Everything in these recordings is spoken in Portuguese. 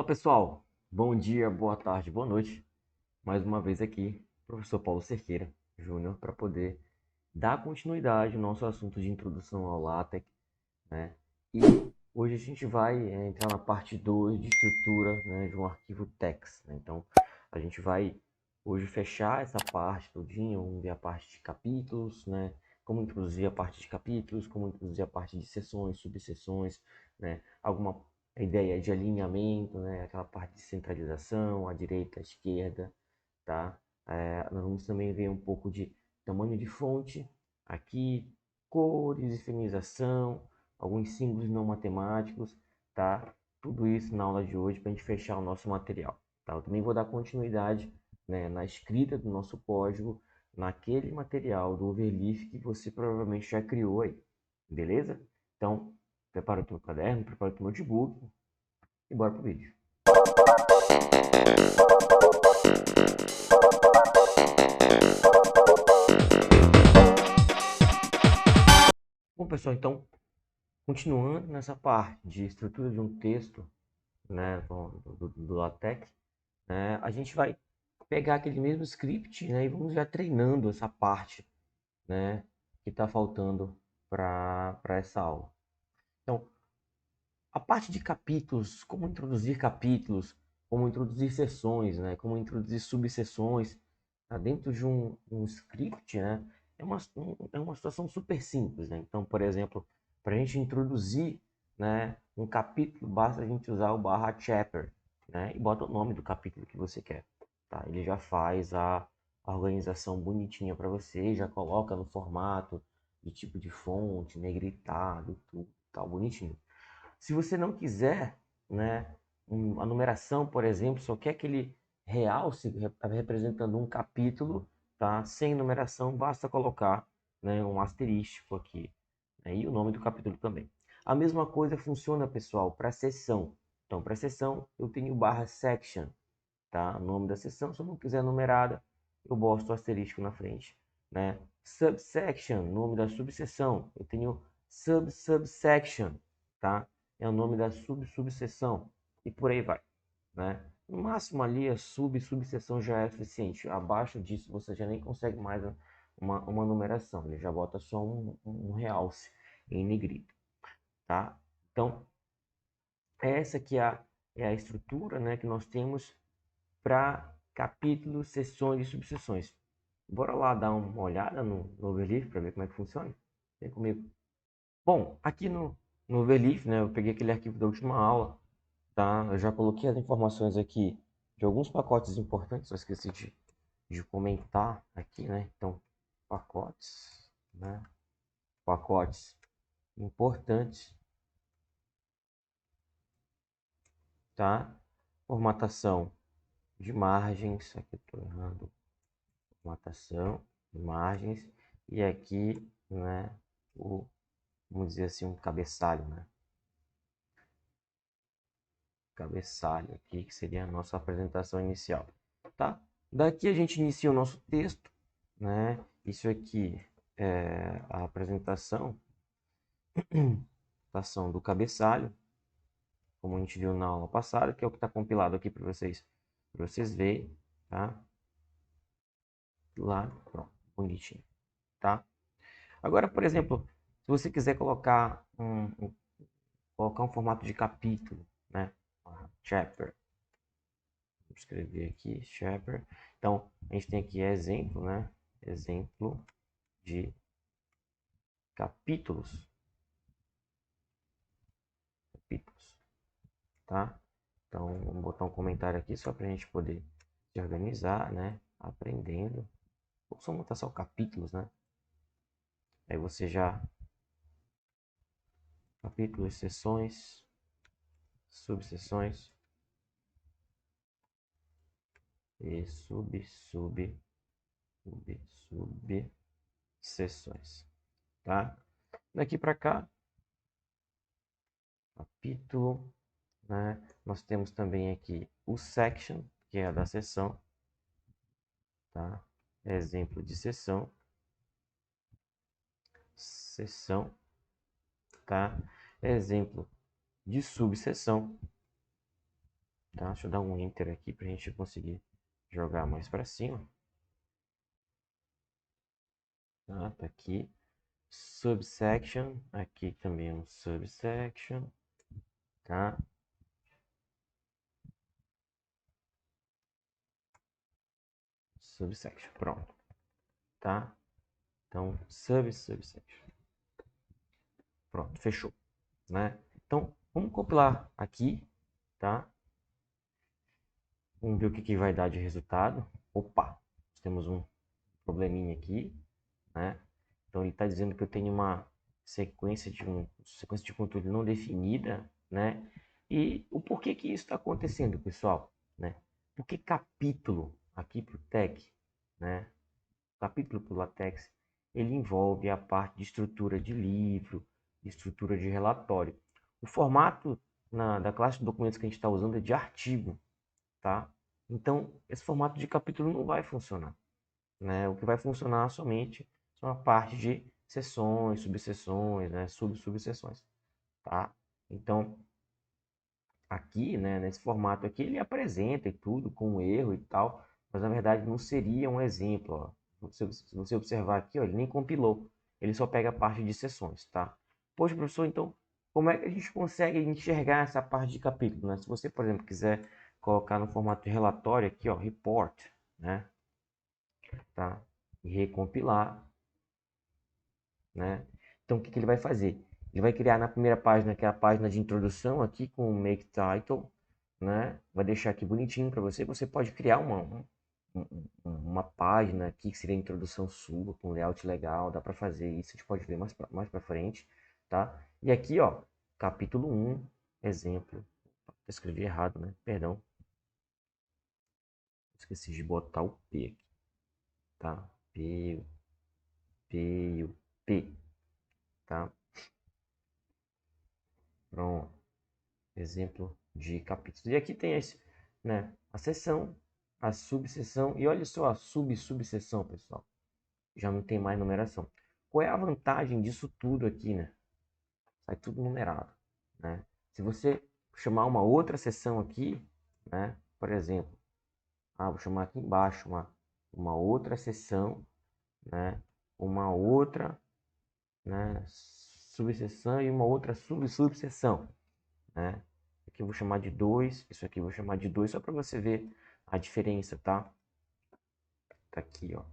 Fala pessoal, bom dia, boa tarde, boa noite. Mais uma vez aqui, professor Paulo Cerqueira Júnior, para poder dar continuidade ao nosso assunto de introdução ao LaTeX, né? E hoje a gente vai entrar na parte 2 de estrutura, né, de um arquivo text, né? Então, a gente vai hoje fechar essa parte todinha, vamos ver a parte de capítulos, né? Como introduzir a parte de capítulos, como introduzir a parte de seções, subseções, né? Alguma ideia de alinhamento, né? Aquela parte de centralização, à direita, à esquerda, tá? Nós vamos também ver um pouco de tamanho de fonte, aqui, cores, efemização, alguns símbolos não matemáticos, tá? Tudo isso na aula de hoje para a gente fechar o nosso material, tá? Eu também vou dar continuidade, né, na escrita do nosso código, naquele material do overleaf que você provavelmente já criou aí, beleza? Então, prepara o teu caderno, prepara o teu notebook e bora pro vídeo. Bom, pessoal, então, continuando nessa parte de estrutura de um texto, né, do LaTeX, né, a gente vai pegar aquele mesmo script, né, e vamos já treinando essa parte, né, que está faltando para essa aula. Então, a parte de capítulos, como introduzir seções, né, como introduzir subseções, tá, dentro de um script, né, é uma situação super simples, né? Então, por exemplo, para a gente introduzir, né, um capítulo, basta a gente usar o barra chapter, né, e bota o nome do capítulo que você quer, tá? Ele já faz a organização bonitinha para você, já coloca no formato de tipo de fonte, negritado, tudo, tal, bonitinho. Se você não quiser, né, a numeração, por exemplo, só quer aquele realce representando um capítulo, tá? Sem numeração, basta colocar, né, um asterístico aqui, né, e o nome do capítulo também. A mesma coisa funciona, pessoal, para seção. Então, para seção, eu tenho barra section, tá? O nome da seção, se eu não quiser numerada, eu boto o asterístico na frente, né? Subsection, nome da subseção, eu tenho subsection, tá? É o nome da subseção e por aí vai, né? No máximo ali a subseção já é suficiente. Abaixo disso você já nem consegue mais uma numeração, ele já bota só um realce em negrito, tá? Então, essa aqui é a estrutura, né, que nós temos para capítulos, seções e subseções. Bora lá dar uma olhada no Overleaf para ver como é que funciona? Vem comigo. Bom, aqui no Overleaf, né, eu peguei aquele arquivo da última aula, tá? Eu já coloquei as informações aqui de alguns pacotes importantes, só esqueci de comentar aqui, né? Então, pacotes, né? Pacotes importantes, tá? Formatação de margens, aqui eu estou errando, formatação de margens, e aqui, né, vamos dizer assim, um cabeçalho, né? Cabeçalho aqui, que seria a nossa apresentação inicial, tá? Daqui a gente inicia o nosso texto, né? Isso aqui é a apresentação do cabeçalho, como a gente viu na aula passada, que é o que está compilado aqui para vocês verem, tá? Lá, pronto, bonitinho, tá? Agora, por exemplo, se você quiser colocar um formato de capítulo, né? Chapter. Vou escrever aqui, chapter. Então, a gente tem aqui exemplo, né? Exemplo de capítulos. Capítulos, tá? Então, vamos botar um comentário aqui só para a gente poder se organizar, né? Aprendendo. Ou só botar só capítulos, né? Aí você já... Capítulos, seções, subseções e subseções, tá? Daqui para cá, capítulo, né? Nós temos também aqui o section, que é a da seção, tá? Exemplo de seção, seção, tá? Exemplo de subseção, tá? Deixa eu dar um enter aqui para a gente conseguir jogar mais para cima. Tá aqui. Subsection, aqui também um subsection, tá? Subsection, pronto, tá? Então, subsection. Pronto, fechou, né? Então, vamos compilar aqui, tá? Vamos ver o que vai dar de resultado. Opa, temos um probleminha aqui, né? Então, ele está dizendo que eu tenho uma sequência de controle não definida, né? E o porquê que isso está acontecendo, pessoal, né? Porque capítulo aqui para o TEC, né? Capítulo para o LaTeX, ele envolve a parte de estrutura de livro, de estrutura de relatório. O formato da classe de documentos que a gente está usando é de artigo, tá? Então, esse formato de capítulo não vai funcionar, né? O que vai funcionar somente são a parte de seções, subseções, né? Subseções, tá? Então, aqui, né, nesse formato aqui, ele apresenta e tudo com erro e tal, mas na verdade não seria um exemplo, ó. Se você observar aqui, ó, ele nem compilou, ele só pega a parte de seções, tá? Poxa, professor, então como é que a gente consegue enxergar essa parte de capítulo, né? Se você, por exemplo, quiser colocar no formato de relatório aqui, ó, report, né? Tá? E recompilar, né? Então o que ele vai fazer? Ele vai criar na primeira página, que é a página de introdução aqui com o make title, né? Vai deixar aqui bonitinho para você. Você pode criar uma página aqui que seria a introdução sua, com layout legal, dá para fazer isso, a gente pode ver mais para frente, tá? E aqui, ó, capítulo 1, exemplo. Escrevi errado, né? Perdão. Esqueci de botar o P aqui, tá? P, tá? Pronto. Exemplo de capítulos. E aqui tem esse, né? A seção, a subseção e olha só a subseção, pessoal. Já não tem mais numeração. Qual é a vantagem disso tudo aqui, né? Sai tudo numerado, né? Se você chamar uma outra seção aqui, né? Por exemplo, vou chamar aqui embaixo uma outra seção, né? Uma outra, né? Subseção e uma outra subseção, né? Aqui eu vou chamar de 2, isso aqui eu vou chamar de 2, só para você ver a diferença, tá? Tá aqui, ó.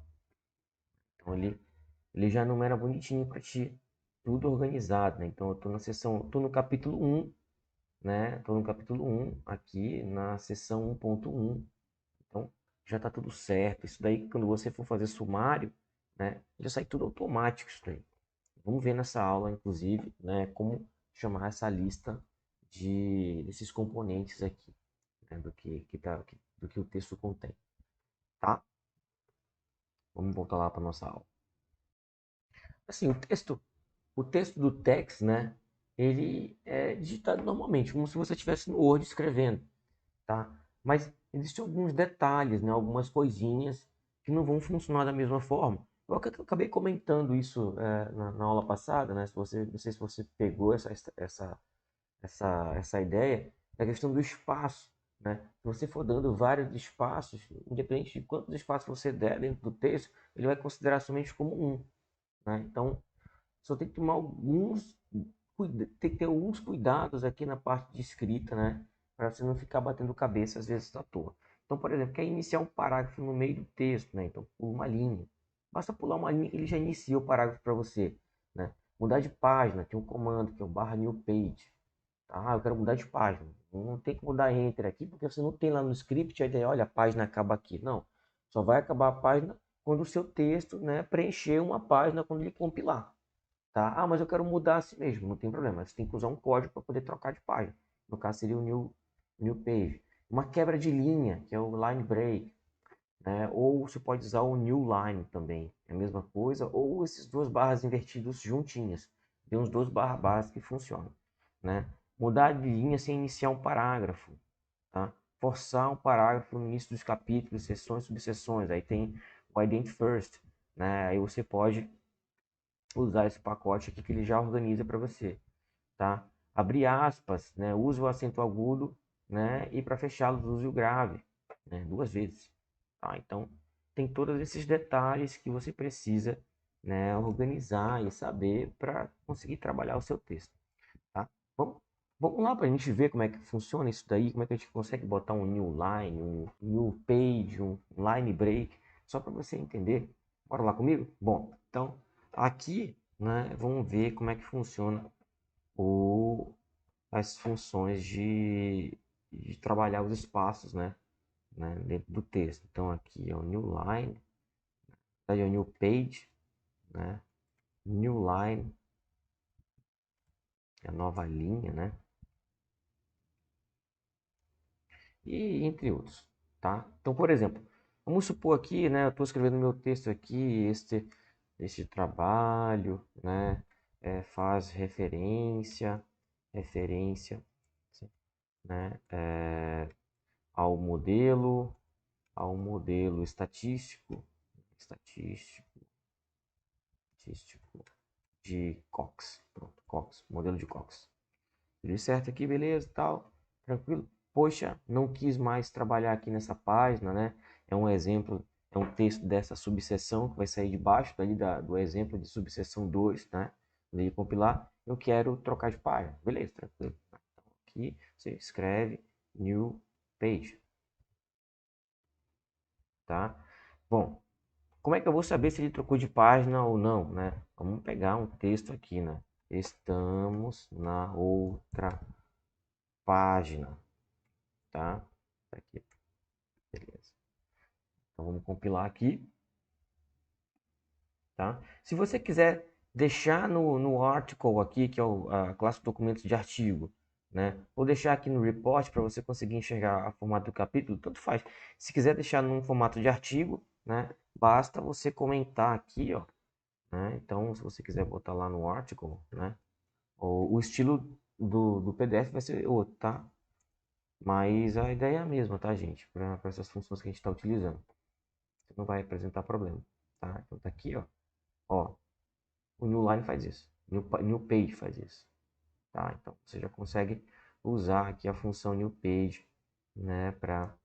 Então ele já numera bonitinho para ti, tudo organizado, né? Então eu tô na seção, tô no capítulo 1, né? Tô no capítulo 1 aqui na seção 1.1. Então já tá tudo certo. Isso daí quando você for fazer sumário, né, já sai tudo automático isso daí. Vamos ver nessa aula, inclusive, né, como chamar essa lista desses componentes aqui, né, do que o texto contém, tá? Vamos voltar lá para nossa aula. Assim, o texto do text, né, ele é digitado normalmente, como se você estivesse no Word escrevendo, tá? Mas existem alguns detalhes, né, algumas coisinhas que não vão funcionar da mesma forma. Eu acabei comentando isso na aula passada, né? Se você, não sei se você pegou essa ideia, da questão do espaço, né? Se você for dando vários espaços, independente de quantos espaços você der dentro do texto, ele vai considerar somente como um, né? Então, só tem que tomar tem que ter alguns cuidados aqui na parte de escrita, né? Para você não ficar batendo cabeça às vezes à toa. Então, por exemplo, quer iniciar um parágrafo no meio do texto, né? Então, pula uma linha. Basta pular uma linha que ele já inicia o parágrafo para você, né? Mudar de página, tem um comando que é o /new page. Tá? Eu quero mudar de página. Não tem que mudar enter aqui, porque você não tem lá no script a ideia, olha, a página acaba aqui. Não. Só vai acabar a página quando o seu texto, né, preencher uma página quando ele compilar. Tá? Mas eu quero mudar assim mesmo, não tem problema. Você tem que usar um código para poder trocar de página. No caso seria o new page. Uma quebra de linha, que é o line break, né? Ou você pode usar o new line também, é a mesma coisa, ou esses duas barras invertidas juntinhas. Tem uns dois barras que funcionam, né? Mudar de linha sem iniciar um parágrafo, tá? Forçar um parágrafo no início dos capítulos, seções, subseções. Aí tem o ident first, né? Aí você pode usar esse pacote aqui que ele já organiza para você, tá? Abrir aspas, né? Use o acento agudo né? E para fechá-los, use o grave, né? 2 vezes, tá? Então, tem todos esses detalhes que você precisa, né, organizar e saber para conseguir trabalhar o seu texto, tá? Vamos, vamos lá para a gente ver como é que funciona isso daí, como é que a gente consegue botar um new line, um new page, um line break, só para você entender. Bora lá comigo? Bom, então aqui, né, vamos ver como é que funciona as funções de trabalhar os espaços, né, dentro do texto. Então aqui é o new line, é o new page, né, new line, é a nova linha, né, e entre outros, tá? Então, por exemplo, vamos supor aqui, né, eu estou escrevendo meu texto aqui, este trabalho, né, faz referência, né, ao modelo, estatístico, estatístico, estatístico de Cox, pronto, Cox, modelo de Cox. Tudo certo aqui, beleza, tal, tranquilo. Poxa, não quis mais trabalhar aqui nessa página, né? É um exemplo, é um texto dessa subseção que vai sair debaixo dali do exemplo de subseção 2, né? Quando ele compilar, eu quero trocar de página. Beleza, tranquilo. Então, aqui você escreve new page, tá? Bom, como é que eu vou saber se ele trocou de página ou não, né? Vamos pegar um texto aqui, né? Estamos na outra página, tá? Aqui, beleza. Então vamos compilar aqui, tá? Se você quiser deixar no article aqui, que é a classe de documentos de artigo, né? Ou deixar aqui no report para você conseguir enxergar o formato do capítulo, tanto faz. Se quiser deixar num formato de artigo, né? Basta você comentar aqui, ó, né? Então, se você quiser botar lá no article, né? O estilo do PDF vai ser outro, tá? Mas a ideia é a mesma, tá, gente? Para essas funções que a gente está utilizando. Não vai apresentar problema, tá? Então tá aqui, ó, o new line faz isso, new page faz isso, tá? Então você já consegue usar aqui a função new page, né, para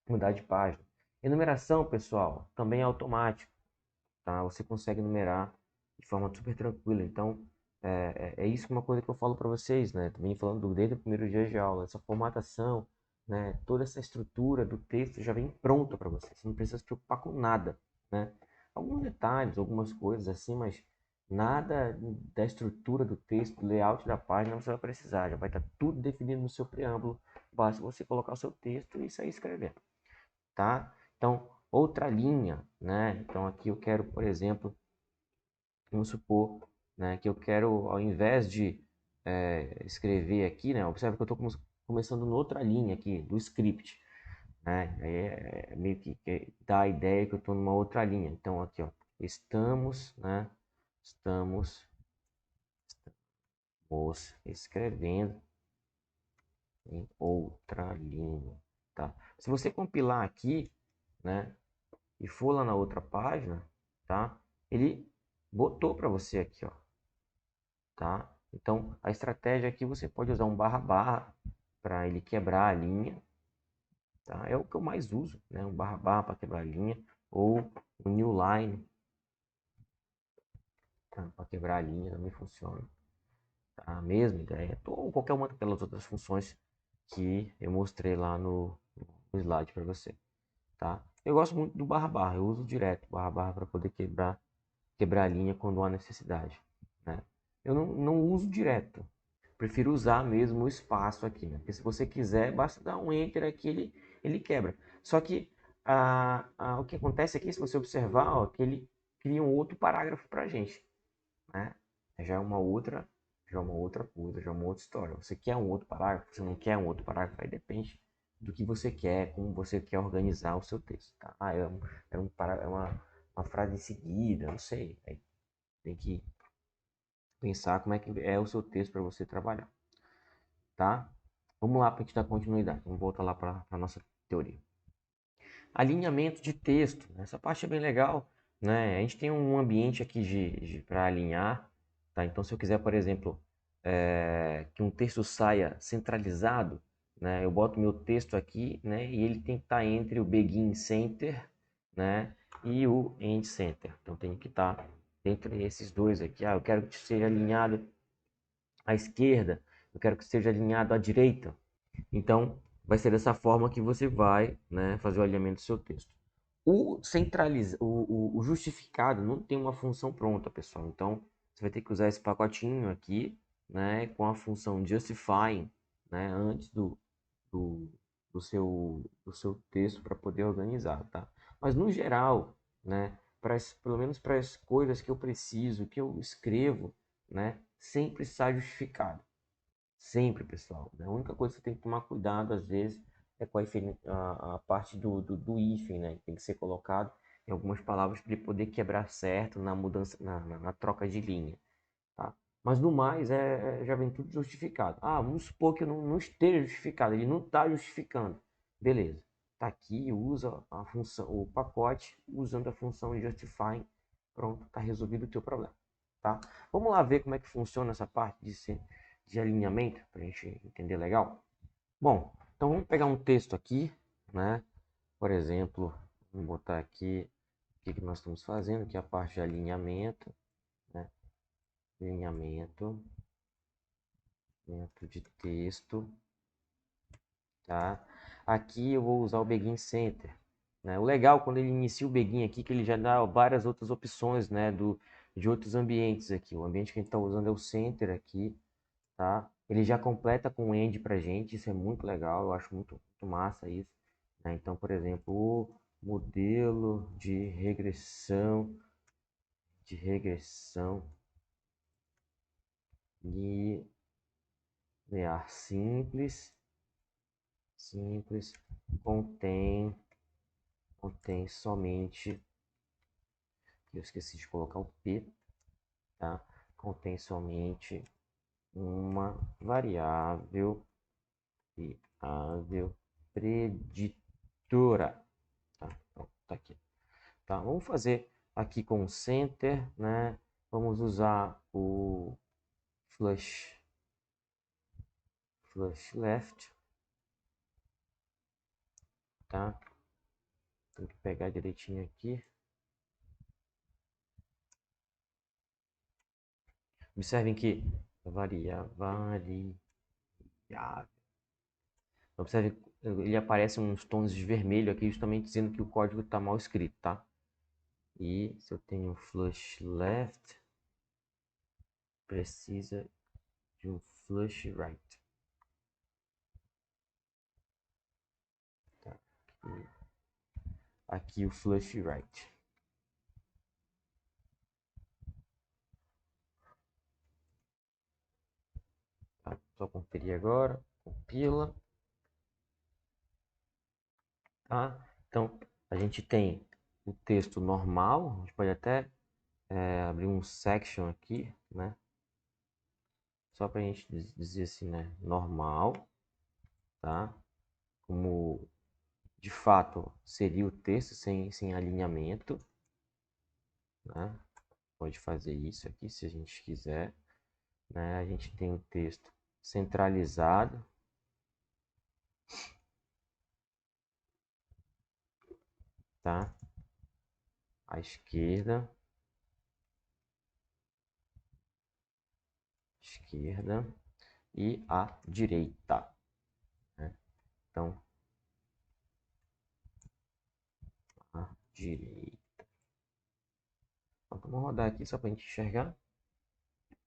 mudar de página. Enumeração, pessoal, também é automático, tá? Você consegue numerar de forma super tranquila. Então é isso uma coisa que eu falo para vocês, né? Também falando desde o primeiro dia de aula, essa formatação, né? Toda essa estrutura do texto já vem pronta para você. Você não precisa se preocupar com nada, né? Alguns detalhes, algumas coisas assim, mas nada da estrutura do texto, do layout da página você vai precisar. Já vai estar tudo definido no seu preâmbulo. Basta você colocar o seu texto e sair escrevendo, tá? Então, outra linha, né? Então aqui eu quero, por exemplo, vamos supor, né, que eu quero, ao invés de escrever aqui, né, observe que eu estou começando noutra linha aqui do script, né, aí meio que dá a ideia que eu estou numa outra linha. Então aqui, ó, né, estamos escrevendo em outra linha, tá? Se você compilar aqui, né, e for lá na outra página, tá? Ele botou para você aqui, ó, tá? Então, a estratégia aqui você pode usar um barra barra para ele quebrar a linha, tá? É o que eu mais uso, né? Um barra barra para quebrar a linha ou um new line, tá? Para quebrar a linha também funciona, tá? A mesma ideia, ou qualquer uma daquelas outras funções que eu mostrei lá no slide para você, tá? Eu gosto muito do barra barra, eu uso direto barra barra para poder quebrar a linha quando há necessidade, né? Eu não uso direto, prefiro usar mesmo o espaço aqui, né? Porque se você quiser, basta dar um enter aqui, ele quebra. Só que o que acontece aqui, se você observar, ó, que ele cria um outro parágrafo para a gente, né? Já é uma outra, coisa, já é uma outra história. Você quer um outro parágrafo? Você não quer um outro parágrafo? Aí depende do que você quer, como você quer organizar o seu texto, tá? É uma frase em seguida, não sei. Aí tem que pensar como é que é o seu texto para você trabalhar, tá? Vamos lá para a gente dar continuidade. Vamos voltar lá para a nossa teoria. Alinhamento de texto. Essa parte é bem legal, né? A gente tem um ambiente aqui para alinhar, tá? Então, se eu quiser, por exemplo, que um texto saia centralizado, né? Eu boto meu texto aqui, né? E ele tem que estar entre o Begin Center, né? E o End Center. Então tem que estar entre esses dois aqui. Ah, eu quero que seja alinhado à esquerda, eu quero que seja alinhado à direita. Então vai ser dessa forma que você vai, né, fazer o alinhamento do seu texto. O justificado não tem uma função pronta, pessoal. Então você vai ter que usar esse pacotinho aqui, né, com a função justifying, né, antes do, do seu texto para poder organizar, tá? Mas no geral, né, pelo menos para as coisas que eu preciso, que eu escrevo, né, sempre está justificado. Sempre, pessoal. A única coisa que você tem que tomar cuidado, às vezes, é com a parte do hífen, né? Tem que ser colocado em algumas palavras para ele poder quebrar certo na mudança, na troca de linha, tá? Mas no mais, já vem tudo justificado. Ah, vamos supor que não esteja justificado, ele não está justificando. Beleza. Tá aqui, usa a função, o pacote, usando a função justifying. Pronto, tá resolvido o teu problema, tá? Vamos lá ver como é que funciona essa parte de alinhamento, para a gente entender legal. Bom, então vamos pegar um texto aqui, né? Por exemplo, vamos botar aqui o que nós estamos fazendo, que é a parte de alinhamento, né? Alinhamento de texto, tá? Aqui eu vou usar o Begin Center, né? O legal quando ele inicia o Begin aqui, que ele já dá várias outras opções, né? De outros ambientes aqui. O ambiente que a gente está usando é o Center aqui, tá? Ele já completa com o End pra gente, isso é muito legal, eu acho muito massa isso, né? Então, por exemplo, o modelo de regressão linear simples, contém somente, eu esqueci de colocar o P, tá? Contém somente uma variável preditora, tá? Então, tá aqui, tá? Vamos fazer aqui com o center, né? Vamos usar o flush left, tá? Tem que pegar direitinho aqui. Observem que variável. Observe, ele aparece uns tons de vermelho aqui, justamente dizendo que o código está mal escrito, tá? E se eu tenho flush left, precisa de um flush right. Tá? Aqui o flush right. Tá? Só conferir agora, compila. Tá? Então, a gente tem o texto normal, a gente pode até abrir um section aqui, né? Só para a gente dizer assim, né? Normal, tá? Como de fato seria o texto sem alinhamento, né? Pode fazer isso aqui se a gente quiser, né? A gente tem o texto centralizado, tá? À esquerda, e à direita, né? Então, à direita. Então, vamos rodar aqui só para a gente enxergar,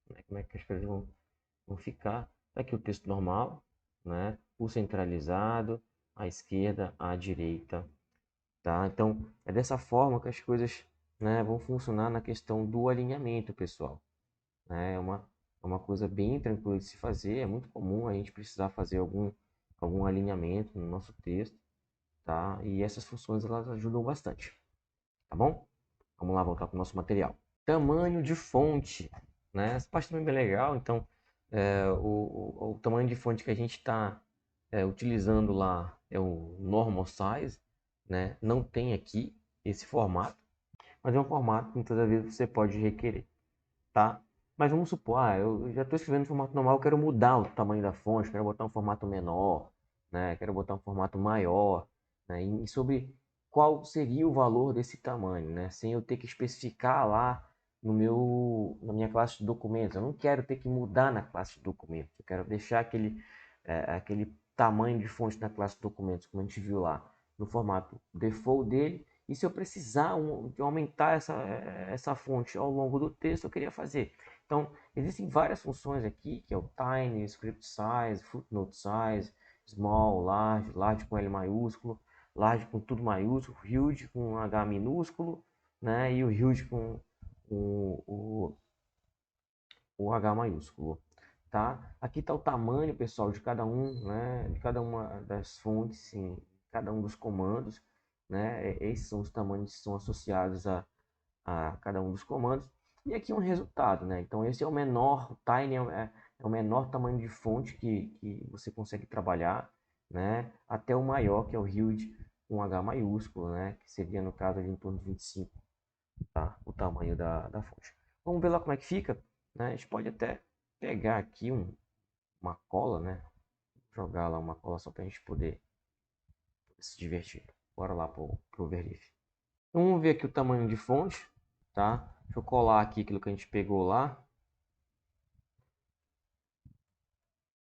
né, como é que as coisas vão ficar. Aqui o texto normal, né? O centralizado, à esquerda, à direita, tá? Então, é dessa forma que as coisas, né, vão funcionar na questão do alinhamento, pessoal. Né? É uma coisa bem tranquila de se fazer, é muito comum a gente precisar fazer algum alinhamento no nosso texto, tá? E essas funções elas ajudam bastante, tá bom? Vamos lá voltar para o nosso material. Tamanho de fonte, né? Essa parte também é bem legal, então o tamanho de fonte que a gente está utilizando lá é o normal size, né? Não tem aqui esse formato, mas é um formato que muitas vezes você pode requerer, tá? Mas vamos supor, eu já estou escrevendo no formato normal, eu quero mudar o tamanho da fonte, quero botar um formato menor, né? Quero botar um formato maior, né? E sobre qual seria o valor desse tamanho, né? Sem eu ter que especificar lá na minha classe de documentos. Eu não quero ter que mudar na classe de documentos. Eu quero deixar aquele tamanho de fonte na classe de documentos, como a gente viu lá, no formato default dele. E se eu precisar de aumentar essa fonte ao longo do texto, eu queria fazer. Então, existem várias funções aqui, que é o tiny, script size, footnote size, small, large, large com L maiúsculo, large com tudo maiúsculo, huge com H minúsculo, né? E o huge com o H maiúsculo, tá? Aqui está o tamanho, pessoal, de cada um, né? De cada uma das fontes, sim, cada um dos comandos, né? Esses são os tamanhos que são associados a cada um dos comandos. E aqui um resultado, né? Então esse é o menor, o tiny é o menor tamanho de fonte que você consegue trabalhar, né? Até o maior, que é o huge, com H maiúsculo, né? Que seria no caso ali em torno de 25, tá? O tamanho da fonte. Vamos ver lá como é que fica, né? A gente pode até pegar aqui uma cola, né? Jogar lá uma cola só para a gente poder se divertir. Bora lá pro Overleaf. Então, vamos ver aqui o tamanho de fonte, tá? Deixa eu colar aqui aquilo que a gente pegou lá.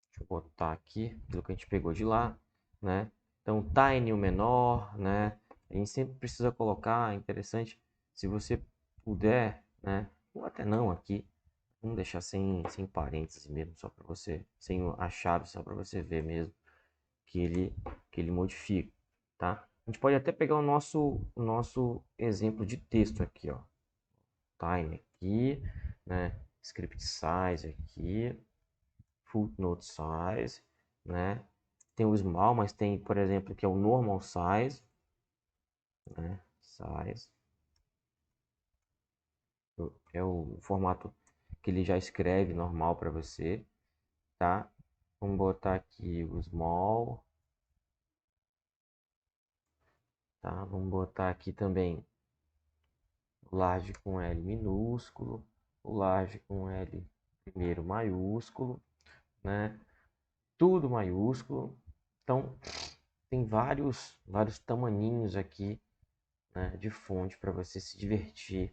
Deixa eu botar aqui aquilo que a gente pegou de lá, né? Então, tiny o menor, né? A gente sempre precisa colocar, é interessante, se você puder, né? Ou até não aqui, vamos deixar sem parênteses mesmo, só para você, sem a chave, só para você ver mesmo que ele modifica, tá? A gente pode até pegar o nosso exemplo de texto aqui, ó. Time aqui, né? Script size aqui, footnote size, né? Tem o small, mas tem, por exemplo, que é o normal size, né? Size é o formato que ele já escreve normal para você, tá? Vamos botar aqui o small, tá? Vamos botar aqui também o large com L minúsculo, o large com L primeiro maiúsculo, né? Tudo maiúsculo. Então, tem vários tamaninhos aqui, né, de fonte para você se divertir,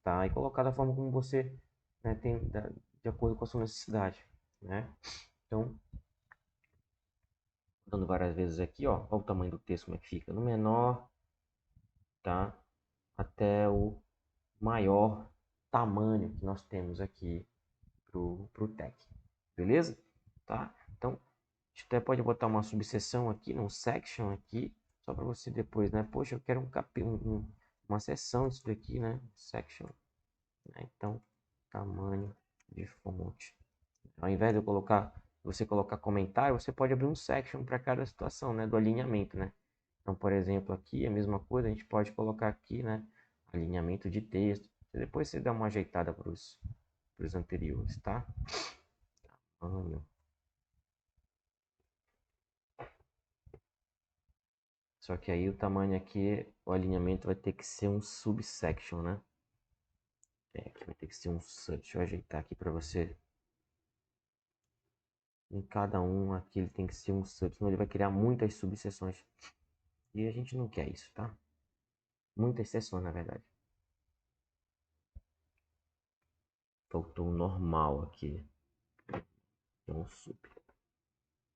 tá? E colocar da forma como você, né, tem, de acordo com a sua necessidade, né? Então, dando várias vezes aqui, ó, olha o tamanho do texto como é que fica, no menor, tá? Até o maior tamanho que nós temos aqui pro tag, beleza? Tá? Então, a gente até pode botar uma subseção aqui, um section aqui, só para você depois, né? Poxa, eu quero uma seção disso daqui, né? Section, né? Então, tamanho de fonte. Ao invés de você colocar comentário, você pode abrir um section para cada situação, né? Do alinhamento, né? Então, por exemplo, aqui a mesma coisa, a gente pode colocar aqui, né? Alinhamento de texto. Depois você dá uma ajeitada para os anteriores, tá? Tamanho. Só que aí o tamanho aqui, o alinhamento vai ter que ser um subsection, né? Aqui vai ter que ser um sub. Deixa eu ajeitar aqui para você. Em cada um aqui ele tem que ser um sub, senão ele vai criar muitas subseções. E a gente não quer isso, tá? Muitas seções, na verdade. Faltou um normal aqui. Um sub.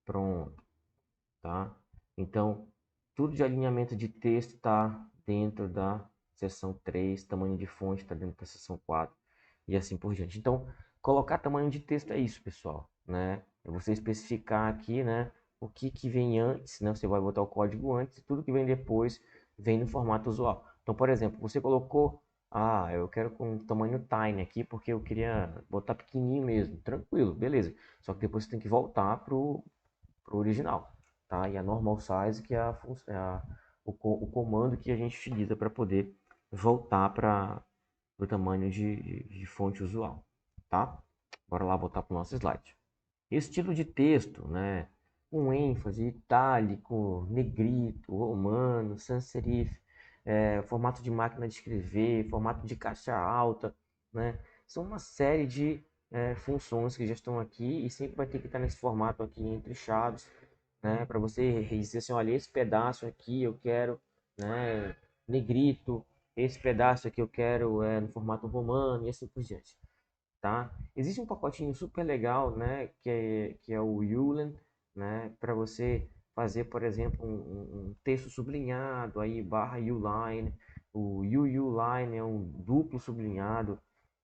Pronto, tá? Então, tudo de alinhamento de texto está dentro da seção 3, tamanho de fonte está dentro da seção 4 e assim por diante. Então, colocar tamanho de texto é isso, pessoal, né? É você especificar aqui, né, o que vem antes, né? Você vai botar o código antes e tudo que vem depois vem no formato usual. Então, por exemplo, você colocou, eu quero com tamanho tiny aqui porque eu queria botar pequenininho mesmo, tranquilo, beleza. Só que depois você tem que voltar pro original, tá? E a normal size que é o comando que a gente utiliza para poder voltar para o tamanho de fonte usual, tá? Bora lá voltar para o nosso slide. Estilo de texto, né? Com ênfase, itálico, negrito, romano, sans serif, formato de máquina de escrever, formato de caixa alta, né? São uma série de funções que já estão aqui e sempre vai ter que estar nesse formato aqui entre chaves, né, para você dizer assim, olha, esse pedaço aqui eu quero, né, negrito, esse pedaço aqui eu quero no formato romano e assim por diante, tá? Existe um pacotinho super legal, né, que é o Ulen, né, para você fazer, por exemplo, um texto sublinhado aí barra Uline. O UUline é um duplo sublinhado,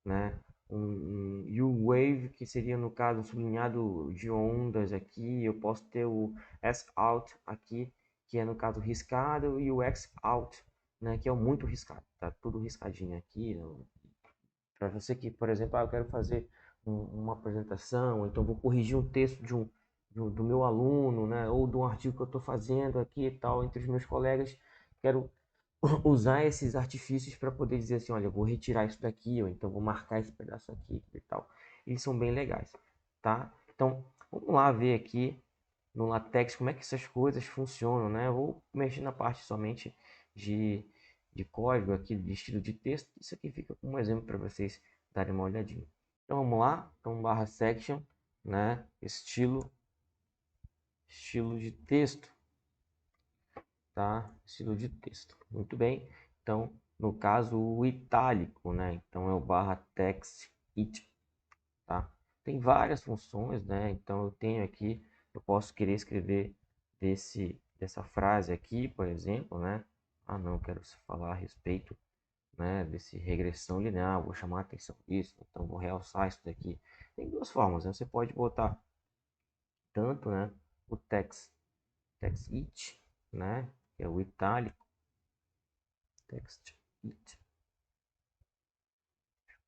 né? Um U-Wave, que seria no caso um sublinhado de ondas aqui. Eu posso ter o S-Out aqui, que é no caso riscado, e o X-Out, né, que é o muito riscado. Tá tudo riscadinho aqui, para você que, por exemplo, eu quero fazer uma apresentação, então vou corrigir um texto do meu aluno, né, ou de um artigo que eu estou fazendo aqui e tal, entre os meus colegas, quero usar esses artifícios para poder dizer assim, olha, eu vou retirar isso daqui, ou então vou marcar esse pedaço aqui e tal. Eles são bem legais, tá? Então, vamos lá ver aqui no LaTeX como é que essas coisas funcionam, né? Eu vou mexer na parte somente de, de código aqui, de estilo de texto. Isso aqui fica como um exemplo para vocês darem uma olhadinha. Então vamos lá, então barra section, né? Estilo de texto, tá? Estilo de texto, muito bem. Então, no caso, o itálico, né? Então é o barra text it, tá? Tem várias funções, né? Então eu tenho aqui, eu posso querer escrever dessa frase aqui, por exemplo, né? Ah, não, quero falar a respeito, né, desse regressão linear, vou chamar a atenção disso, então vou realçar isso daqui. Tem duas formas, né? Você pode botar tanto, né, o text it, né, que é o itálico, text it,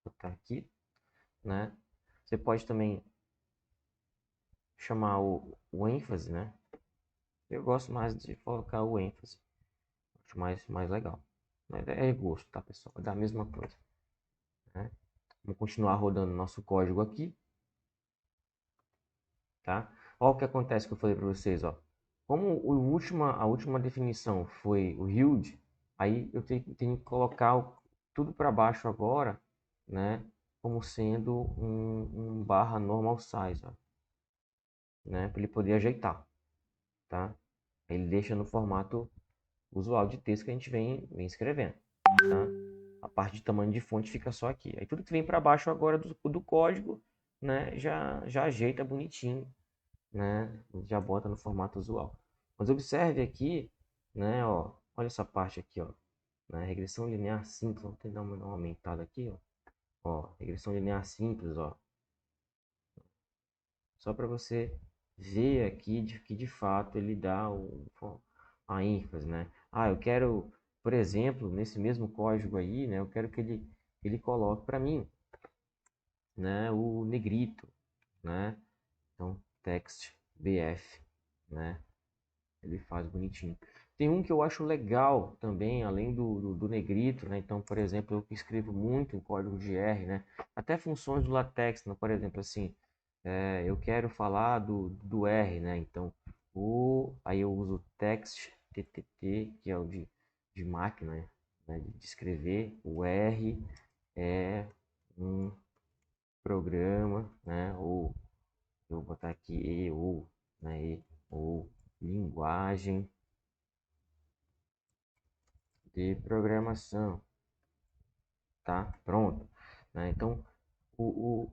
vou botar aqui, né? Você pode também chamar o ênfase, né? Eu gosto mais de colocar o ênfase. Acho mais legal. Mas é gosto, tá, pessoal? É da mesma coisa, né? Vamos continuar rodando nosso código aqui, tá? Olha o que acontece que eu falei para vocês, ó. Como a última definição foi o yield, aí eu tenho que colocar tudo para baixo agora, né? Como sendo um barra normal size, ó, né? Para ele poder ajeitar, tá? Ele deixa no formato usual de texto que a gente vem escrevendo, tá? A parte de tamanho de fonte fica só aqui. Aí tudo que vem para baixo agora do código, né, já ajeita bonitinho, né? Já bota no formato usual. Mas observe aqui, né, ó, olha essa parte aqui, ó, né, regressão linear simples. Vou tentar dar uma aumentada aqui, ó, regressão linear simples, ó, só para você ver aqui que de fato ele dá a ênfase, né? Ah, eu quero, por exemplo, nesse mesmo código aí, né, eu quero que ele coloque para mim, né, o negrito, né? Então, text bf, né? Ele faz bonitinho. Tem um que eu acho legal também, além do negrito, né? Então, por exemplo, eu que escrevo muito em código de R, né? Até funções do LaTeX, né? Por exemplo, assim, eu quero falar do R, né? Então, aí eu uso text ttt, que é o de máquina, né? De escrever. O R é um programa, né? Ou eu vou botar aqui ou, né? Ou linguagem de programação, tá? Pronto, né? Então,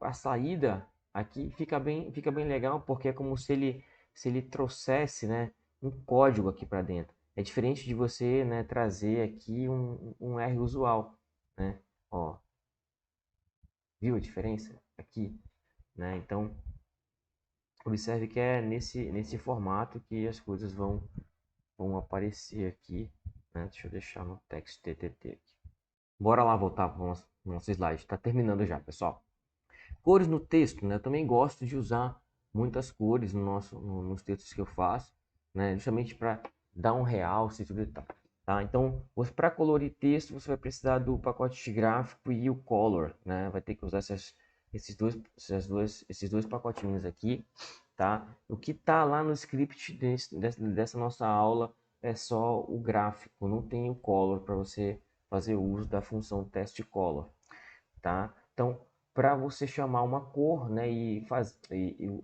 a saída aqui fica bem legal, porque é como se ele trouxesse, né, um código aqui para dentro. É diferente de você, né, trazer aqui um R usual, né? Ó, viu a diferença aqui, né? Então, observe que é nesse formato que as coisas vão aparecer aqui, né? Deixa eu deixar no text TTT aqui. Bora lá voltar para o nosso slide. Está terminando já, pessoal. Cores no texto, né? Eu também gosto de usar muitas cores nos textos que eu faço, né? Justamente para dar um realce e tudo e tal. Tá? Então, para colorir texto, você vai precisar do pacote gráfico e o color, né? Vai ter que usar esses dois pacotinhos aqui, tá? O que está lá no script dessa nossa aula é só o gráfico, não tem o color para você fazer uso da função test_color, tá? Então, para você chamar uma cor, né, e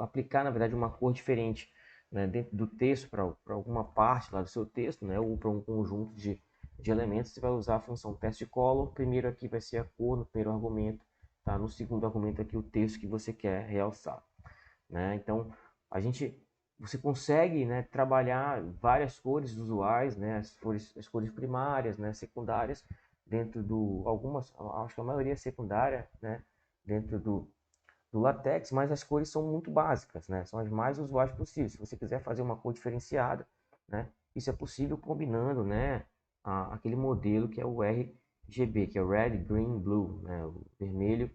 aplicar, na verdade, uma cor diferente né, dentro do texto para alguma parte lá do seu texto, né, ou para um conjunto de elementos, você vai usar a função test_color. Primeiro aqui vai ser a cor no primeiro argumento, tá? No segundo argumento aqui o texto que você quer realçar, né? Então você consegue, né, trabalhar várias cores usuais, né, as cores primárias, né, secundárias, dentro do algumas, acho que a maioria é secundária, né, dentro do LaTeX, mas as cores são muito básicas, né? São as mais usuais possíveis. Se você quiser fazer uma cor diferenciada, né? Isso é possível combinando, né? Aquele modelo que é o RGB, que é o Red, Green, Blue, né? O vermelho,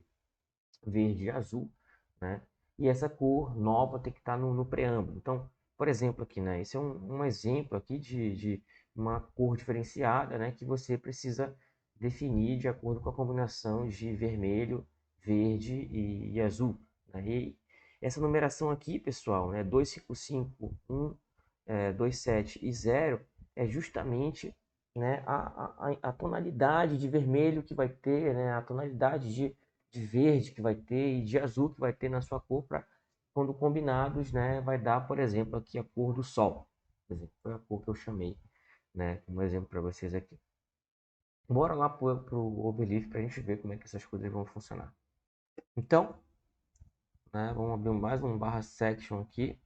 verde e azul, né? E essa cor nova tem que estar no preâmbulo. Então, por exemplo, aqui, né? Esse é um exemplo aqui de uma cor diferenciada, né? Que você precisa definir de acordo com a combinação de vermelho, verde e azul, né? E essa numeração aqui, pessoal, né? 255, 1, 27 e 0 é justamente, né, a tonalidade de vermelho que vai ter, né? A tonalidade de verde que vai ter e de azul que vai ter na sua cor, para quando combinados, né, vai dar, por exemplo, aqui a cor do sol. Por exemplo, foi a cor que eu chamei, né, como exemplo para vocês aqui. Bora lá para o Overleaf para a gente ver como é que essas coisas vão funcionar. Então, né, vamos abrir mais um barra section aqui.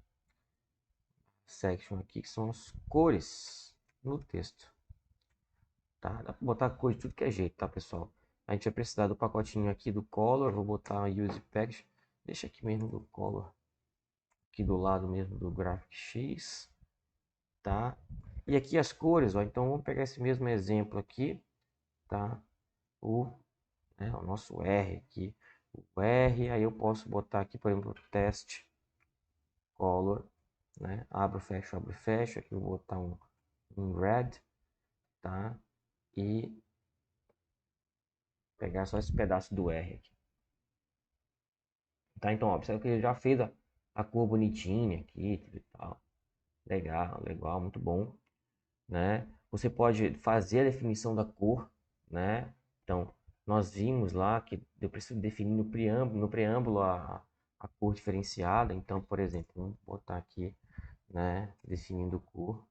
Section aqui, que são as cores no texto. Tá? Dá para botar cor de tudo que é jeito, tá, pessoal? A gente vai precisar do pacotinho aqui do Color. Vou botar Use Package. Deixa aqui mesmo do Color. Aqui do lado mesmo do Graphic X. Tá? E aqui as cores, ó. Então vamos pegar esse mesmo exemplo aqui. Tá? O nosso R aqui. O R, aí eu posso botar aqui, por exemplo, Test Color. Né? Abro, fecho, abro, fecho. Aqui eu vou botar um Red. Tá? E pegar só esse pedaço do R aqui. Tá? Então, ó, observa que ele já fez a cor bonitinha aqui e tal. Legal, legal, muito bom, né? Você pode fazer a definição da cor, né? Então, nós vimos lá que eu preciso definir no preâmbulo a cor diferenciada. Então, por exemplo, vamos botar aqui, né? Definindo cor,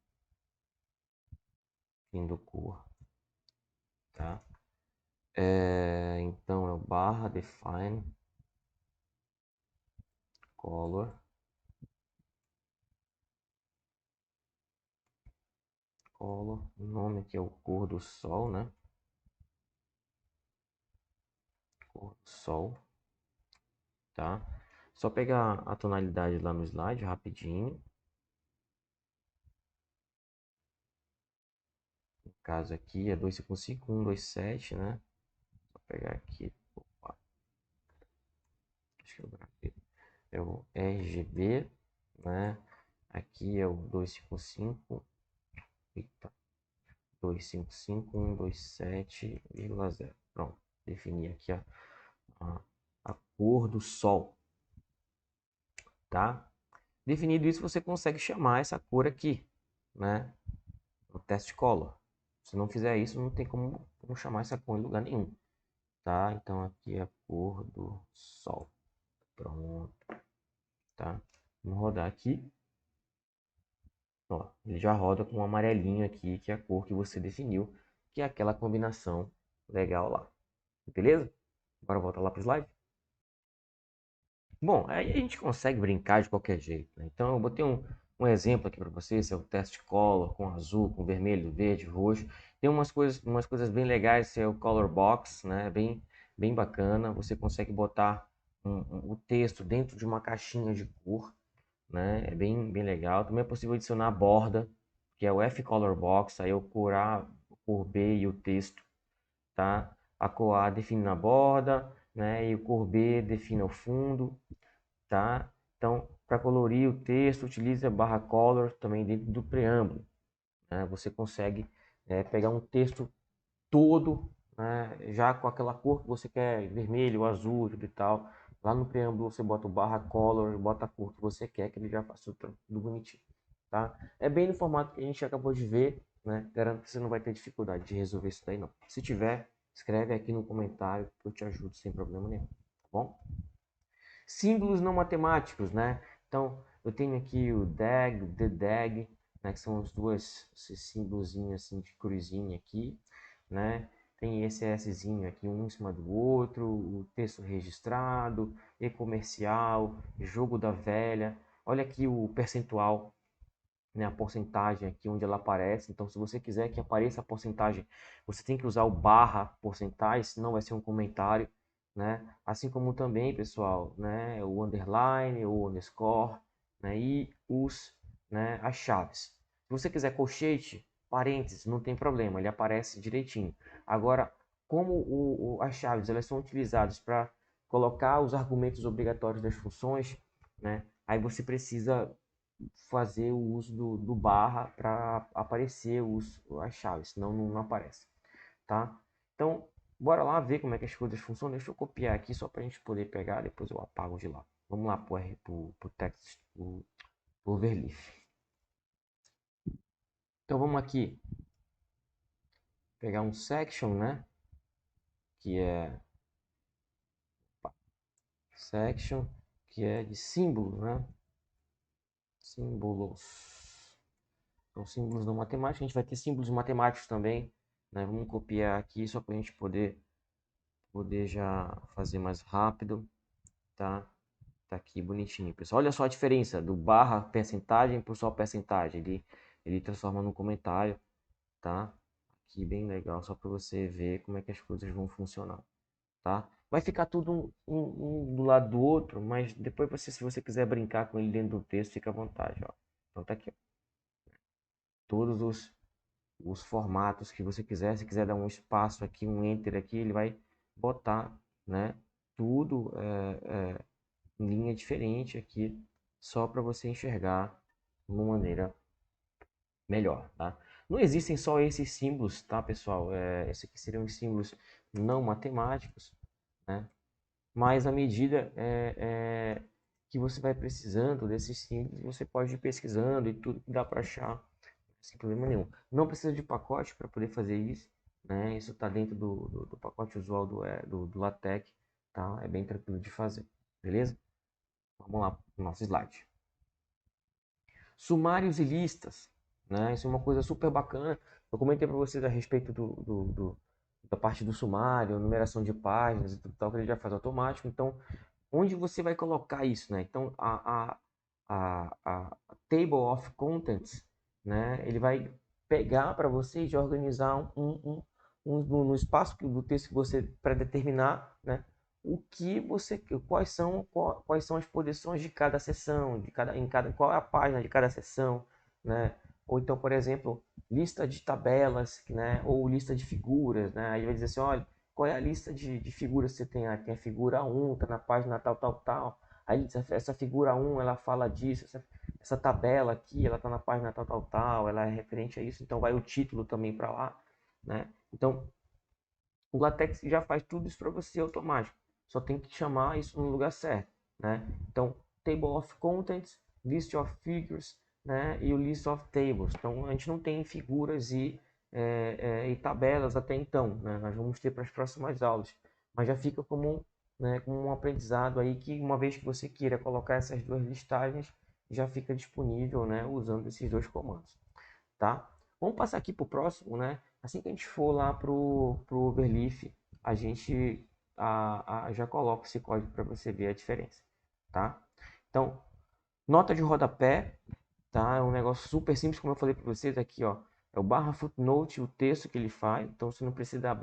tá? Então, é o barra define color. O nome aqui é o cor do sol, né? Cor do sol, tá? Só pegar a tonalidade lá no slide rapidinho. No caso aqui é 255, 127, né? Vou pegar aqui. Opa. Acho que eu gravei. É o RGB, né? Aqui é o 255. Eita. 255, 127,0. Pronto. Defini aqui a cor do sol, tá? Definido isso, você consegue chamar essa cor aqui, né? O test color. Se não fizer isso, não tem como chamar essa cor em lugar nenhum, tá? Então aqui é a cor do sol. Pronto, tá? Vamos rodar aqui. Ó, ele já roda com um amarelinho aqui, que é a cor que você definiu, que é aquela combinação legal lá. Beleza? Agora volta lá para o slide. Bom, aí a gente consegue brincar de qualquer jeito, né? Então eu botei um exemplo aqui para vocês, é o test color com azul, com vermelho, verde, roxo. Tem umas coisas bem legais, esse é o color box, né? Bem bacana. Você consegue botar o texto dentro de uma caixinha de cor, né? É bem legal. Também é possível adicionar a borda, que é o F color box. Aí eu cor A, cor B e o texto, tá? A cor A define na borda, né? E o cor B define o fundo, tá? Então, para colorir o texto, utilize a barra color também dentro do preâmbulo, né? Você consegue pegar um texto todo, né, já com aquela cor que você quer, vermelho, azul e tal. Lá no preâmbulo você bota o barra color, bota a cor que você quer, que ele já faça tudo bonitinho, tá? É bem no formato que a gente acabou de ver, né? Garanto que você não vai ter dificuldade de resolver isso daí, não. Se tiver, escreve aqui no comentário que eu te ajudo sem problema nenhum, tá bom? Símbolos não matemáticos, né? Então, Eu tenho aqui o DAG, o DDAG, né, que são esses símbolozinhos assim de cruzinha aqui, né? Tem esse Szinho aqui, um em cima do outro, o texto registrado, e-comercial, jogo da velha. Olha aqui o percentual, né, a porcentagem aqui onde ela aparece. Então, se você quiser que apareça a porcentagem, você tem que usar o barra porcentagem, senão vai ser um comentário, né? Assim como também, pessoal, né, o underline, o underscore, né, e né, as chaves. Se você quiser colchete, parênteses, não tem problema, ele aparece direitinho. Agora, como as chaves elas são utilizadas para colocar os argumentos obrigatórios das funções, né, aí você precisa fazer o uso do barra para aparecer as chaves, senão não aparece, tá? Então, bora lá ver como é que as coisas funcionam. Deixa eu copiar aqui só para a gente poder pegar, depois eu apago de lá. Vamos lá pro text, pro overleaf. Então vamos aqui pegar um section, né? Que é section, que é de símbolo, né? Símbolos. São símbolos da matemática. A gente vai ter símbolos matemáticos também, né? Vamos copiar aqui só para a gente poder já fazer mais rápido, tá? Tá aqui bonitinho, pessoal. Olha só a diferença do barra percentagem por só percentagem. Ele transforma no comentário, tá? Aqui bem legal, só para você ver como é que as coisas vão funcionar, tá? Vai ficar tudo um do lado do outro, mas depois você, se você quiser brincar com ele dentro do texto, fica à vontade, ó. Então tá aqui, ó. Todos os formatos que você quiser. Se quiser dar um espaço aqui, um enter aqui, ele vai botar, né? Tudo em linha diferente aqui, só para você enxergar de uma maneira melhor, tá? Não existem só esses símbolos, tá, pessoal? Esses aqui seriam os símbolos não matemáticos, né? Mas à medida que você vai precisando desses símbolos, você pode ir pesquisando e tudo que dá para achar sem problema nenhum. Não precisa de pacote para poder fazer isso, né? Isso está dentro do pacote usual do LaTeX, tá? É bem tranquilo de fazer, beleza? Vamos lá para o nosso slide. Sumários e listas, né? Isso é uma coisa super bacana. Eu comentei para vocês a respeito da parte do sumário, numeração de páginas e tudo tal, que ele já faz automático. Então, onde você vai colocar isso, né? Então, a Table of Contents, né? Ele vai pegar para você e já organizar no espaço do texto que você predeterminar, né? O que você, quais são as posições de cada seção, qual é a página de cada seção, né? Ou então, por exemplo, lista de tabelas, né? Ou lista de figuras, né? Aí vai dizer assim, olha, qual é a lista de figuras que você tem? Tem a figura 1, tá na página tal, tal, tal. Aí essa figura 1, ela fala disso, essa tabela aqui, ela tá na página tal, tal, tal, ela é referente a isso, então vai o título também para lá, né? Então, o LaTeX já faz tudo isso para você automático. Só tem que chamar isso no lugar certo, né? Então, Table of Contents, List of Figures, né? E o List of Tables. Então, a gente não tem figuras e tabelas até então, né? Nós vamos ter para as próximas aulas. Mas já fica como um aprendizado aí que uma vez que você queira colocar essas duas listagens, já fica disponível, né? Usando esses dois comandos, tá? Vamos passar aqui para o próximo, né? Assim que a gente for lá pro overleaf, a gente já coloca esse código para você ver a diferença, tá? Então, nota de rodapé, tá? É um negócio super simples, como eu falei para vocês aqui, ó. É o barra footnote, o texto que ele faz. Então, você não precisa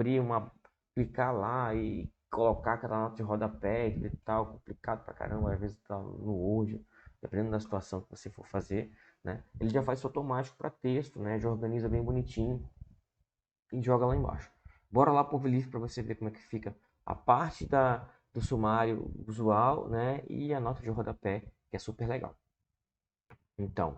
clicar lá e colocar aquela nota de rodapé e tal, complicado pra caramba, às vezes tá no Word, dependendo da situação que você for fazer, né? Ele já faz isso automático para texto, né? Já organiza bem bonitinho e joga lá embaixo. Bora lá pro Overleaf para você ver como é que fica a parte do sumário usual, né? E a nota de rodapé, que é super legal. Então,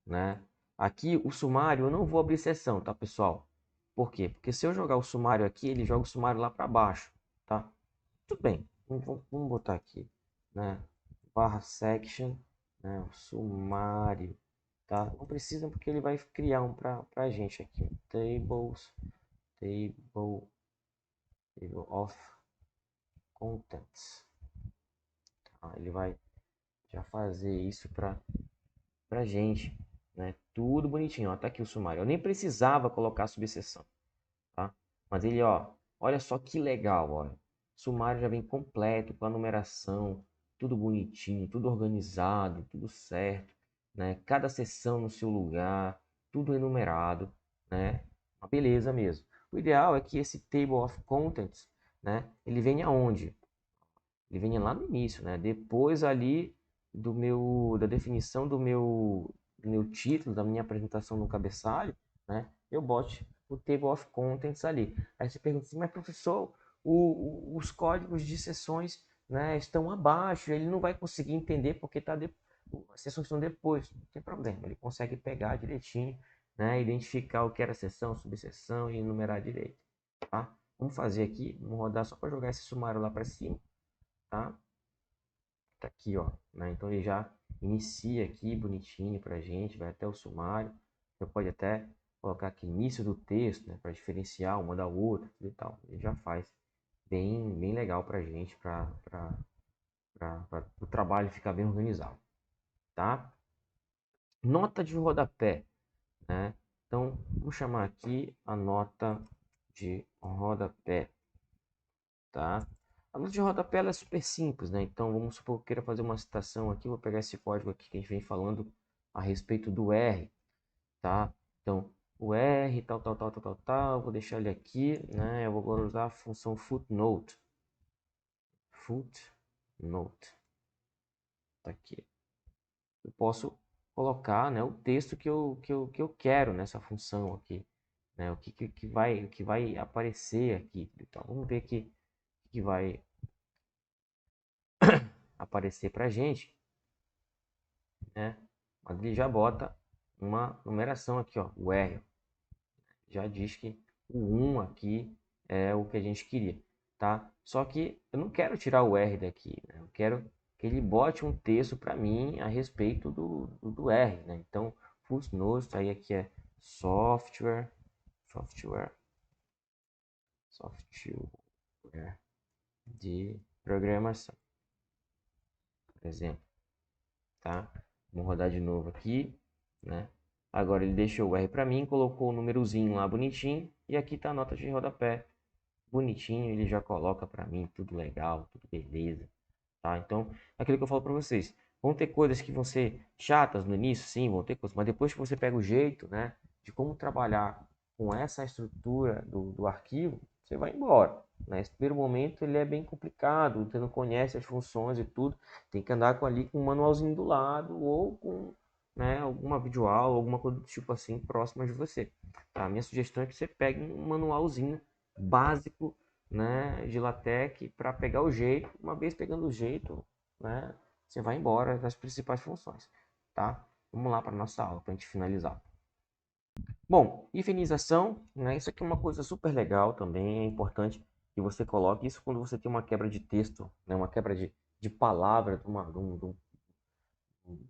né? Aqui o sumário eu não vou abrir seção, tá, pessoal? Por quê? Porque se eu jogar o sumário aqui, ele joga o sumário lá para baixo, tá? Tudo bem. Vamos botar aqui, né? Barra section, né? O sumário, tá? Não precisa porque ele vai criar um para gente aqui. Tables, table of contents. Tá? Ele vai já fazer isso pra gente, né? Tudo bonitinho, ó, tá aqui o sumário. Eu nem precisava colocar a subseção, tá? Mas ele, ó, olha só que legal, ó. O sumário já vem completo, com a numeração, tudo bonitinho, tudo organizado, tudo certo, né? Cada seção no seu lugar, tudo enumerado, né? Uma beleza mesmo. O ideal é que esse Table of Contents, né? Ele venha onde? Ele venha lá no início, né? Depois ali da definição do meu título, da minha apresentação no cabeçalho, né? Eu bote o Table of Contents ali. Aí você pergunta assim, mas professor, os códigos de sessões, né, estão abaixo, ele não vai conseguir entender porque as sessões estão depois. Não tem problema, ele consegue pegar direitinho, né, identificar o que era sessão, subseção e enumerar direito, tá? Vamos fazer aqui, vamos rodar só para jogar esse sumário lá para cima, tá? Tá aqui, ó, né? Então ele já inicia aqui bonitinho pra gente, vai até o sumário. Você pode até colocar aqui início do texto, né, para diferenciar uma da outra, tudo e tal. Ele já faz bem legal pra gente, para o trabalho ficar bem organizado, tá? Nota de rodapé, né? Então, vou chamar aqui a nota de rodapé, tá? A nota de rodapé ela é super simples, né? Então vamos supor que eu queira fazer uma citação aqui, vou pegar esse código aqui que a gente vem falando a respeito do R, tá? Então o R, tal, vou deixar ele aqui, né? Eu vou agora usar a função footnote. Footnote. Tá aqui. Eu posso colocar, né, o texto que eu quero nessa função aqui, né? O que vai aparecer aqui. Então vamos ver aqui o que vai aparecer para a gente, né? Mas ele já bota uma numeração aqui, ó, o R. Já diz que o 1 aqui é o que a gente queria, tá? Só que eu não quero tirar o R daqui, né? Eu quero que ele bote um texto para mim a respeito do R, né? Então, footnote, aí aqui é software de programação, por exemplo, tá? Vamos rodar de novo aqui, né? Agora ele deixou o R para mim, colocou o númerozinho lá bonitinho e aqui tá a nota de rodapé bonitinho, ele já coloca para mim tudo legal, tudo beleza, tá? Então, aquilo que eu falo para vocês, vão ter coisas que vão ser chatas no início, sim, vão ter coisas, mas depois que você pega o jeito, né, de como trabalhar com essa estrutura do arquivo, você vai embora, né? Esse primeiro momento ele é bem complicado, você não conhece as funções e tudo, tem que andar ali com um manualzinho do lado ou com, né, alguma videoaula, alguma coisa do tipo assim próxima de você, tá? A minha sugestão é que você pegue um manualzinho básico, né, de LaTeX para pegar o jeito. Uma vez pegando o jeito, né, você vai embora das principais funções, tá? Vamos lá para nossa aula para a gente finalizar. Bom, hifenização, né? Isso aqui é uma coisa super legal também, é importante que você coloque isso quando você tem uma quebra de texto, né? Uma quebra de palavra,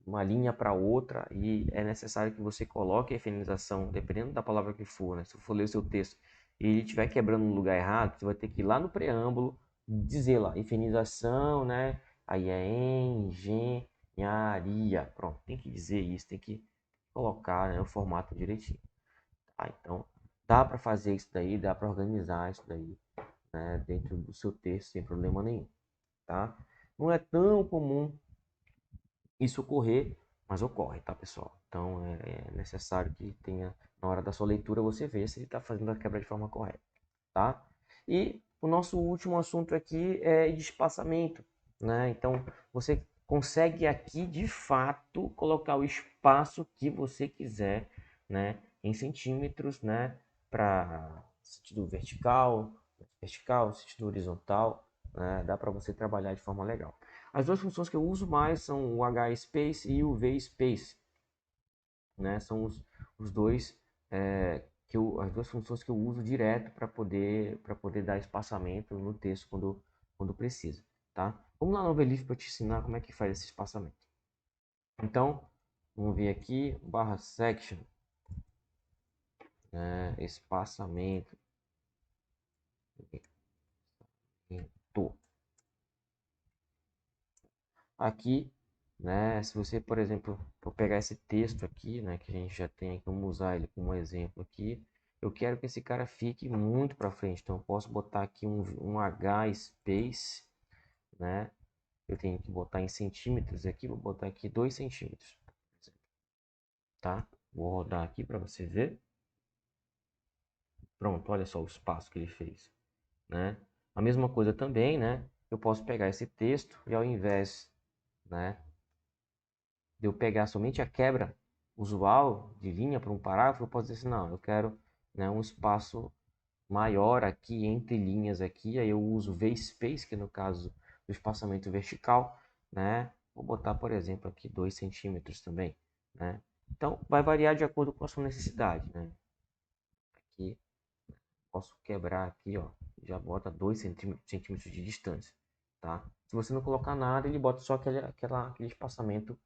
uma linha para outra, e é necessário que você coloque a hifenização, dependendo da palavra que for, né? Se for ler o seu texto e ele estiver quebrando no lugar errado, você vai ter que ir lá no preâmbulo, dizer lá, hifenização, né? Aí é engenharia. Pronto, tem que dizer isso, tem que colocar, né, o formato direitinho. Tá? Então, dá para fazer isso daí, dá para organizar isso daí, né, dentro do seu texto sem problema nenhum, tá? Não é tão comum isso ocorrer, mas ocorre, tá, pessoal? Então é necessário que tenha, na hora da sua leitura, você ver se ele está fazendo a quebra de forma correta, tá? E o nosso último assunto aqui é de espaçamento, né? Então você consegue aqui de fato colocar o espaço que você quiser, né? Em centímetros, né? Para sentido vertical, sentido horizontal, né? Dá para você trabalhar de forma legal. As duas funções que eu uso mais são o hspace e o vspace, né? São os dois as duas funções que eu uso direto para poder dar espaçamento no texto quando precisa, tá? Vamos lá no Overleaf para te ensinar como é que faz esse espaçamento. Então, vamos ver aqui barra section, né? Espaçamento. Aqui né? Se você, por exemplo, for pegar esse texto aqui, né, que a gente já tem aqui, vamos usar ele como exemplo aqui, eu quero que esse cara fique muito para frente, então eu posso botar aqui um H space, né? Eu tenho que botar em centímetros aqui, vou botar aqui 2 centímetros, tá? Vou rodar aqui para você ver. Pronto, olha só o espaço que ele fez, né? A mesma coisa também, né? Eu posso pegar esse texto e ao invés, né, de eu pegar somente a quebra usual de linha para um parágrafo, eu posso dizer assim, não, eu quero, né, um espaço maior aqui entre linhas aqui, aí eu uso VSpace, que no caso do espaçamento vertical, né? Vou botar, por exemplo, aqui 2 centímetros também, né? Então, vai variar de acordo com a sua necessidade, né? Aqui, posso quebrar aqui, ó, já bota 2 centímetros de distância, tá? Se você não colocar nada, ele bota só aquele espaçamento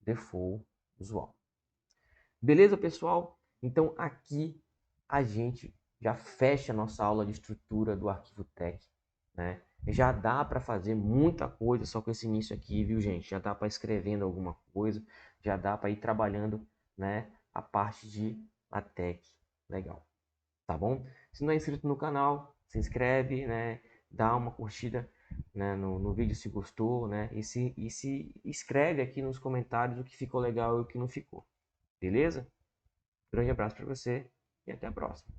default usual. Beleza, pessoal? Então aqui a gente já fecha a nossa aula de estrutura do arquivo tex, né? Já dá para fazer muita coisa só com esse início aqui, viu, gente? Já dá para escrevendo alguma coisa, já dá para ir trabalhando, né, a parte de LaTeX. Legal, tá bom? Se não é inscrito no canal, se inscreve, né? Dá uma curtida, né, no vídeo se gostou, né? E se escreve aqui nos comentários o que ficou legal e o que não ficou. Beleza? Grande abraço para você e até a próxima.